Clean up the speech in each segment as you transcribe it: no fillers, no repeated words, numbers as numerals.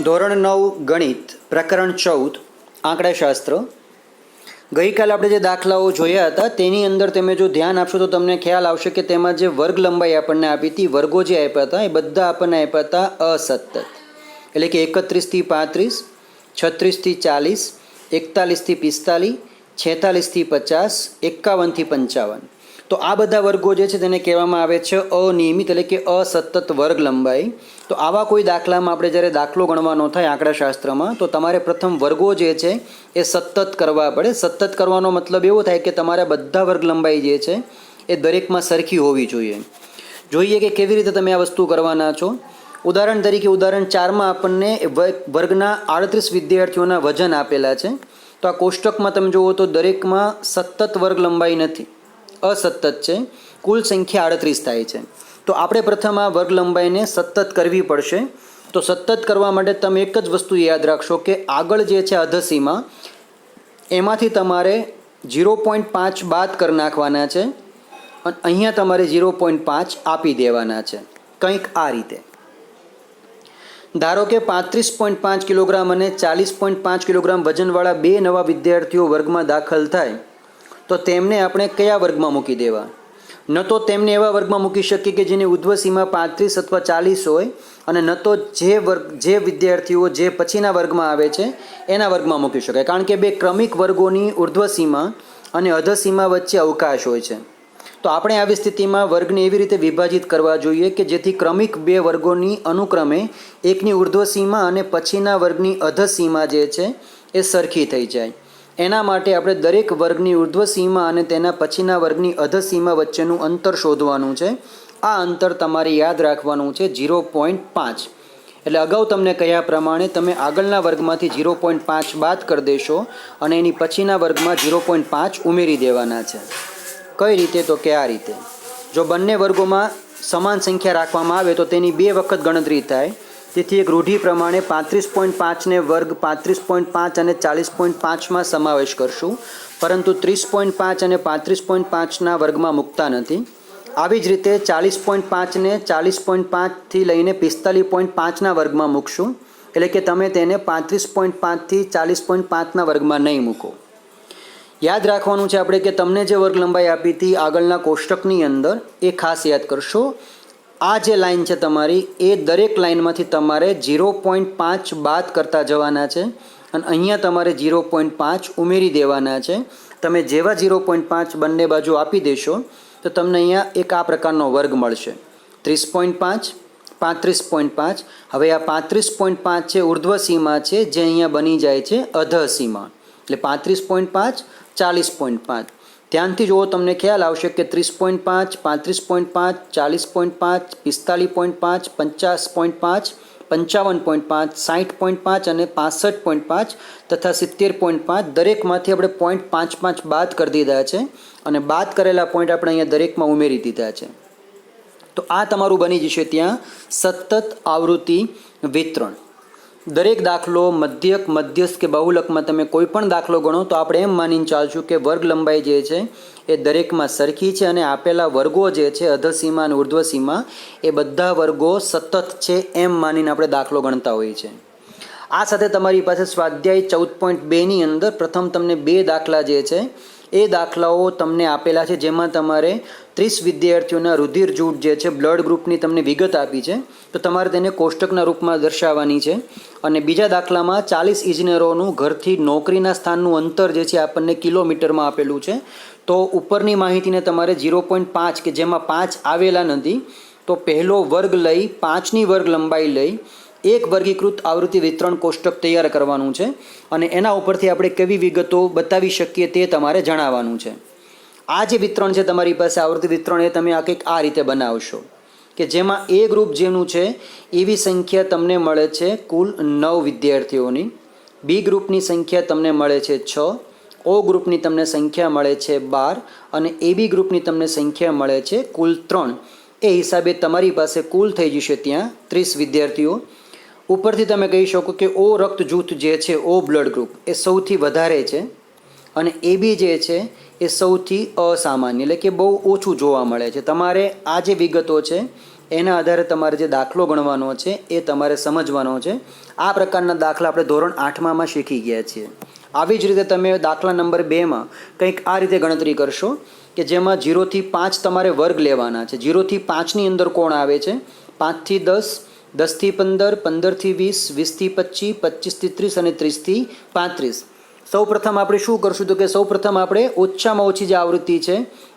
ધોરણ 9 ગણિત પ્રકરણ 14 આંકડાશાસ્ત્ર. ગઈકાલે આપણે જે દાખલાઓ જોયા હતા તેની અંદર તમે જો ધ્યાન આપશો તો તમને ખ્યાલ આવશે કે તેમાં જે વર્ગ લંબાઈ આપણને આપી હતી, વર્ગો જે આપ્યા હતા એ બધા આપણને આપ્યા હતા અસતત, એટલે કે 31 થી 35, 36 થી 40, 41 થી 45, 46 થી 50, 51 થી 55. તો આ બધા વર્ગો જે છે તેને કહેવામાં આવે છે અનિયમિત, એટલે કે અસતત વર્ગ લંબાઈ. તો આવા કોઈ દાખલામાં આપણે જ્યારે દાખલો ગણવાનો થાય આંકડાશાસ્ત્રમાં તો તમારે પ્રથમ વર્ગો જે છે એ સતત કરવા પડે. સતત કરવાનો મતલબ એવો થાય કે તમારે બધા વર્ગ લંબાઈ જે છે એ દરેકમાં સરખી હોવી જોઈએ. જોઈએ કે કેવી રીતે તમે આ વસ્તુ કરવાના છો. ઉદાહરણ તરીકે ઉદાહરણ 4માં આપણને વર્ગના 38 વિદ્યાર્થીઓના વજન આપેલા છે. તો આ કોષ્ટકમાં તમે જુઓ તો દરેકમાં સતત વર્ગ લંબાઈ નથી, અસતત છે. કુલ સંખ્યા 38 થાય છે. તો આપણે પ્રથમ આ વર્ગ લંબાઈને સતત કરવી પડશે. તો સતત કરવા માટે તમે એક જ વસ્તુ યાદ રાખશો કે આગળ જે છે અધસીમાં એમાંથી તમારે 0.5 બાદ કરી નાખવાના છે અને અહીંયા તમારે 0.5 આપી દેવાના છે, કંઈક આ રીતે. ધારો કે 35.5 કિલોગ્રામ અને 40.5 કિલોગ્રામ વજનવાળા બે નવા વિદ્યાર્થીઓ વર્ગમાં દાખલ થાય તો તેમને આપણે કયા વર્ગમાં મૂકી દેવા? ન તો તેમને એવા વર્ગમાં મૂકી શકીએ કે જેની ઉર્ધ્વસીમા 35 અથવા 40 હોય, અને ન તો જે વિદ્યાર્થીઓ જે પછીના વર્ગમાં આવે છે એના વર્ગમાં મૂકી શકાય, કારણ કે બે ક્રમિક વર્ગોની ઉર્ધ્વસીમા અને અધસીમા વચ્ચે અવકાશ હોય છે. તો આપણે આવી સ્થિતિમાં વર્ગને એવી રીતે વિભાજિત કરવા જોઈએ કે જેથી ક્રમિક બે વર્ગોની અનુક્રમે એકની ઉર્ધ્વસીમા અને પછીના વર્ગની અધસીમા જે છે એ સરખી થઈ જાય. એના માટે આપણે દરેક વર્ગની ઉર્ધ્વસીમા અને તેના પછીના વર્ગની અધસીમા વચ્ચેનું અંતર શોધવાનું છે. આ અંતર તમારે યાદ રાખવાનું છે 0.5. એટલે અગાઉ તમને કહ્યા પ્રમાણે તમે આગળના વર્ગમાંથી 0.5 બાદ કરી દેશો અને એની પછીના વર્ગમાં 0.5 ઉમેરી દેવાના છે. કઈ રીતે? તો કે આ રીતે. જો બંને વર્ગોમાં સમાન સંખ્યા રાખવામાં આવે તો તેની 2 વખત ગણતરી થાય. તેથી એક રૂઢિ પ્રમાણે 35.5ને વર્ગ 35.5 અને 40.5માં સમાવેશ કરશું, પરંતુ 30.5 અને 35.5ના વર્ગમાં મૂકતા નથી. આવી જ રીતે 40.5ને 40.5થી લઈને 45.5ના વર્ગમાં મૂકશું, એટલે કે તમે તેને 35.5થી 40.5ના વર્ગમાં નહીં મૂકો. યાદ રાખવાનું છે આપણે કે તમને જે વર્ગ લંબાઈ આપી હતી આગળના કોષ્ટકની અંદર એ ખાસ યાદ કરશો. આ જે લાઈન છે તમારી એ દરેક લાઈનમાંથી તમારે 0.5 બાદ કરતા જવાના છે અને અહીંયા તમારે 0.5 ઉમેરી દેવાના છે. તમે જેવા 0.5 બંને બાજુ આપી દેશો તો તમને અહીંયા એક આ પ્રકારનો વર્ગ મળશે, 30.5, 35.5. હવે આ 35.5 છે ઉર્ધ્વસીમા છે જે અહીંયા બની જાય છે અધસીમા, એટલે 35.5, 40.5. ધ્યાનથી જુઓ, તમને ખ્યાલ આવશે કે 30.5, 35.5, 40.5, 45.5, 50.5, 55.5, 60.5 અને 65.5 તથા 70.5 દરેકમાંથી આપણે 0.55 બાદ કરી દીધા છે અને બાદ કરેલા પોઈન્ટ આપણે અહીંયા દરેકમાં ઉમેરી દીધા છે. તો આ તમારું બની જશે ત્યાં સતત આવૃત્તિ વિતરણ. દરેક દાખલો મધ્યક, મધ્યસ્થ કે બહુલકમાં તમે કોઈ પણ દાખલો ગણો તો આપણે એમ માનીને ચાલશું કે વર્ગ લંબાઈ જે છે એ દરેકમાં સરખી છે અને આપેલા વર્ગો જે છે અધસીમા અને ઉર્ધ્વસીમા એ બધા વર્ગો સતત છે એમ માનીને આપણે દાખલો ગણતા હોઈએ છીએ. આ સાથે તમારી પાસે સ્વાધ્યાય 14.2ની અંદર પ્રથમ તમને 2 દાખલા જે છે એ દાખલાઓ તમને આપેલા છે, જેમાં તમારે 30 વિદ્યાર્થીઓના રુધિર જૂથ જે છે બ્લડ ગ્રુપની તમને વિગત આપી છે. તો તમારે તેને કોષ્ટકના રૂપમાં દર્શાવવાની છે. અને બીજા દાખલામાં 40 ઇજનેરોનું ઘરથી નોકરીના સ્થાનનું અંતર જે છે આપણને કિલોમીટરમાં આપેલું છે. તો ઉપરની માહિતીને તમારે 0.5 કે જેમાં 5 આવેલા નથી તો પહેલો વર્ગ લઈ 5ની વર્ગ લંબાઈ લઈ એક વર્ગીકૃત આવૃત્તિ વિતરણ કોષ્ટક તૈયાર કરવાનું છે અને એના ઉપરથી આપણે કેવી વિગતો બતાવી શકીએ તે તમારે જણાવવાનું છે. આ જે વિતરણ છે તમારી પાસે આવૃત્તિ વિતરણ એ તમે આ કંઈક આ રીતે બનાવશો કે જેમાં એ ગ્રુપ જેનું છે એવી સંખ્યા તમને મળે છે કુલ 9 વિદ્યાર્થીઓની, બી ગ્રુપની સંખ્યા તમને મળે છે 6, ઓ ગ્રુપની તમને સંખ્યા મળે છે 12 અને એબી ગ્રુપની તમને સંખ્યા મળે છે કુલ 3. એ હિસાબે તમારી પાસે કુલ થઈ જશે ત્યાં 30 વિદ્યાર્થીઓ. ઉપરથી તમે કહી શકો કે ઓ રક્ત જૂથ જે છે, ઓ બ્લડ ગ્રુપ એ સૌથી વધારે છે અને એબી જે છે એ સૌથી અસામાન્ય, એટલે કે બહુ ઓછું જોવા મળે છે. તમારે આ જે વિગતો છે એના આધારે તમારે જે દાખલો ગણવાનો છે એ તમારે સમજવાનો છે. આ પ્રકારના દાખલા આપણે ધોરણ 8માં શીખી ગયા છીએ. આવી જ રીતે તમે દાખલા નંબર 2માં કંઈક આ રીતે ગણતરી કરશો કે જેમાં 0 થી 5 તમારે વર્ગ લેવાના છે. 0 થી 5ની અંદર કોણ આવે છે? 5 થી 10, 10 થી 15, 15 થી 20, 20 થી 25, 25 થી 30 અને 30 થી 35. સૌ પ્રથમ આપણે શું કરશું તો કે સૌ પ્રથમ આપણે ઓછામાં ઓછી જે આવૃત્તિ છે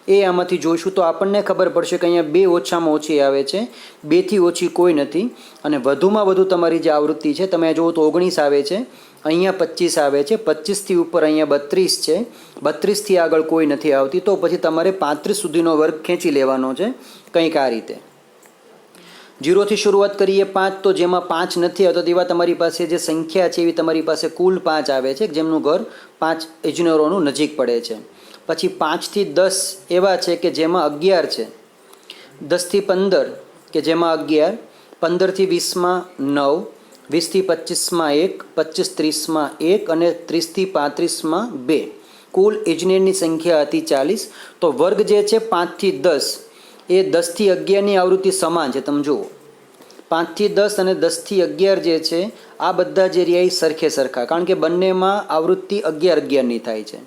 એ આમાંથી જોઈશું. તો આપણને ખબર પડશે કે અહીંયા 2 ઓછામાં ઓછી આવે છે, 2 થી ઓછી કોઈ નથી. અને વધુમાં વધુ તમારી જે આવૃત્તિ છે તમે જુઓ તો 19 આવે છે, અહીંયા 25 આવે છે, 25 થી ઉપર અહીંયા 32 છે, 32 થી આગળ કોઈ નથી આવતી. તો પછી તમારે 35 સુધીનો વર્ગ ખેંચી લેવાનો છે કંઈક આ રીતે. 0 થી શરૂઆત કરીએ 5, તો જેમાં 5 નથી આવતો તેવા તમારી પાસે જે સંખ્યા છે એવી તમારી પાસે કુલ 5 આવે છે જેમનું ઘર 5 ઇજનેરોનું નજીક પડે છે. પછી 5 થી 10 એવા છે કે જેમાં 11 છે, 10 થી 15 કે જેમાં 11, 15 થી 20માં 9, 20 થી 25માં 1, 25 30માં 1 અને 30 થી 35માં 2. કુલ ઇજનેરની સંખ્યા હતી 40. તો વર્ગ જે છે 5 થી 10 એ 10 થી 11ની આવૃત્તિ સમાન છે. તમે જુઓ 5 થી 10 અને 10 થી 11 જે છે આ બધા જે રહ્યા એ સરખે સરખા, કારણ કે બંનેમાં આવૃત્તિ 11-11ની થાય છે.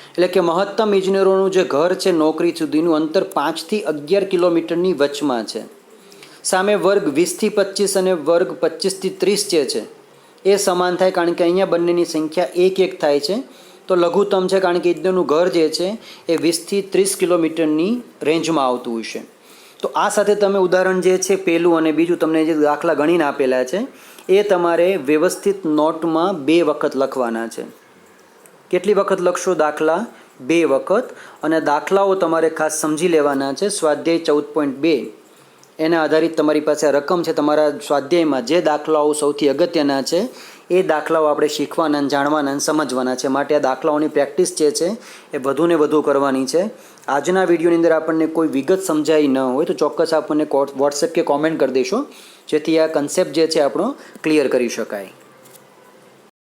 એટલે કે મહત્તમ ઇજનેરોનું જે ઘર છે નોકરી સુધીનું અંતર 5 થી 11 કિલોમીટરની વચમાં છે. સામે વર્ગ 20 થી 25 અને વર્ગ 25 થી 30 જે છે એ સમાન થાય, કારણ કે અહીંયા બંનેની સંખ્યા 1-1 થાય છે. તો લઘુત્તમ છે કારણ કે ઇજનેરનું ઘર જે છે એ 20 થી 30 કિલોમીટરની રેન્જમાં આવતું હશે. તો આ સાથે તમે ઉદાહરણ જે છે પહેલું અને બીજું તમને જે દાખલા ગણીને આપેલા છે એ તમારે વ્યવસ્થિત નોટમાં 2 વખત લખવાના છે. કેટલી વખત લખશો? દાખલા 2 વખત. અને દાખલાઓ તમારે ખાસ સમજી લેવાના છે. સ્વાધ્યાય 14.2 એના આધારિત તમારી પાસે આ રકમ છે. તમારા સ્વાધ્યાયમાં જે દાખલાઓ સૌથી અગત્યના છે એ દાખલાઓ આપણે શીખવાના, જાણવાના અને સમજવાના છે. માટે આ દાખલાઓની પ્રેક્ટિસ જે છે એ વધુને વધુ કરવાની છે. આજના વિડીયોની અંદર આપણને કોઈ વિગત સમજાઈ ન હોય તો ચોક્કસ આપણને વોટ્સએપ કે કોમેન્ટ કરી દેશો, જેથી આ કન્સેપ્ટ જે છે આપણો ક્લિયર કરી શકાય.